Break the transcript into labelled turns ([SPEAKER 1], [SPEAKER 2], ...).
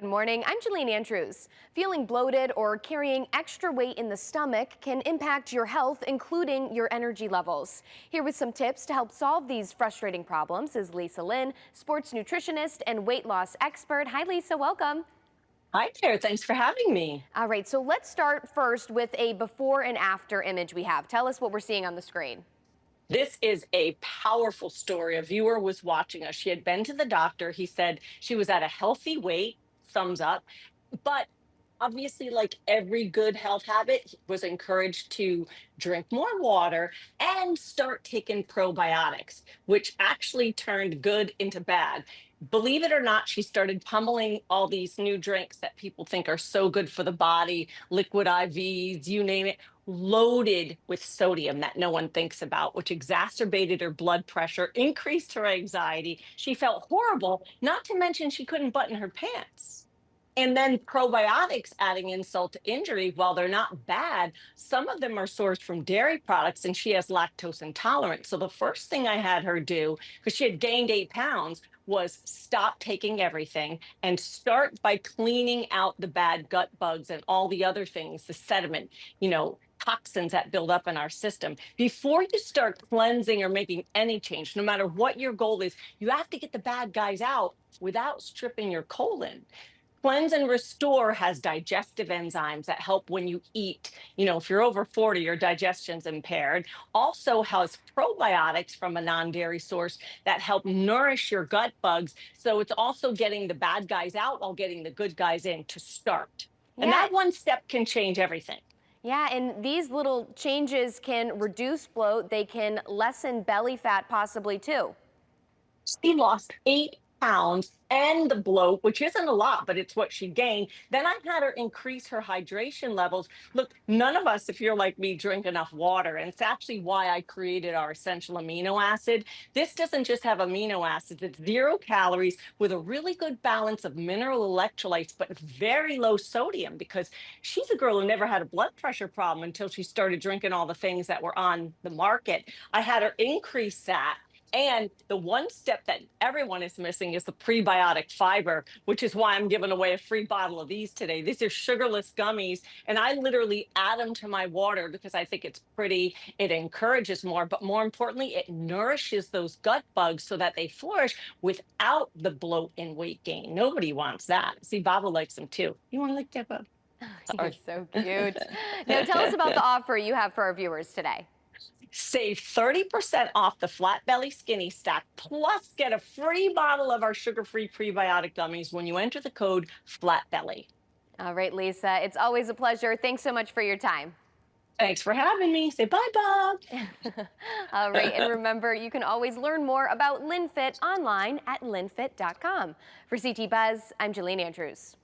[SPEAKER 1] Good morning. I'm Jalene Andrews. Feeling bloated or carrying extra weight in the stomach can impact your health, including your energy levels. Here with some tips to help solve these frustrating problems is Lisa Lynn, sports nutritionist and weight loss expert. Hi, Lisa. Welcome.
[SPEAKER 2] Hi there. Thanks for having me.
[SPEAKER 1] All right, so let's start first with a before and after image we have. Tell us what we're seeing on the screen.
[SPEAKER 2] This is a powerful story. A viewer was watching us. She had been to the doctor. He said she was at a healthy weight, thumbs up. But obviously, like every good health habit, he was encouraged to drink more water and start taking probiotics, which actually turned good into bad. Believe it or not, she started pummeling all these new drinks that people think are so good for the body, liquid IVs, you name it, loaded with sodium that no one thinks about, which exacerbated her blood pressure, increased her anxiety. She felt horrible, not to mention she couldn't button her pants. And then probiotics, adding insult to injury, while they're not bad, some of them are sourced from dairy products and she has lactose intolerance. So the first thing I had her do, because she had gained 8 pounds, was stop taking everything and start by cleaning out the bad gut bugs and all the other things, the sediment, toxins that build up in our system. Before you start cleansing or making any change, no matter what your goal is, you have to get the bad guys out without stripping your colon. Cleanse and Restore has digestive enzymes that help when you eat. If you're over 40, your digestion's impaired. Also has probiotics from a non-dairy source that help nourish your gut bugs. So it's also getting the bad guys out while getting the good guys in to start. And
[SPEAKER 1] Yeah,
[SPEAKER 2] that one step can change everything.
[SPEAKER 1] yeah, and these little changes can reduce bloat. They can lessen belly fat possibly too.
[SPEAKER 2] She lost 8 pounds and the bloat, which isn't a lot, but it's what she gained. Then I had her increase her hydration levels. Look, none of us, if you're like me, drink enough water. And it's actually why I created our essential amino acid. This doesn't just have amino acids, it's 0 calories with a really good balance of mineral electrolytes, but very low sodium because she's a girl who never had a blood pressure problem until she started drinking all the things that were on the market. I had her increase that. And the one step that everyone is missing is the prebiotic fiber, which is why I'm giving away a free bottle of these today. These are sugarless gummies, and I literally add them to my water because I think it's pretty. It encourages more, but more importantly, it nourishes those gut bugs so that they flourish without the bloat and weight gain. Nobody wants that. See, Baba likes them too. You want to lick that, Baba?
[SPEAKER 1] You're
[SPEAKER 2] Sorry.
[SPEAKER 1] so cute. Now tell us about the offer you have for our viewers today.
[SPEAKER 2] Save 30% off the flat belly skinny stack, plus get a free bottle of our sugar-free prebiotic gummies when you enter the code FLATBELLY.
[SPEAKER 1] All right, Lisa, it's always a pleasure. Thanks so much for your time.
[SPEAKER 2] Thanks for having me. Say bye, Bob.
[SPEAKER 1] All right, and remember, you can always learn more about LynFit online at lynfit.com. For CT Buzz, I'm Jalene Andrews.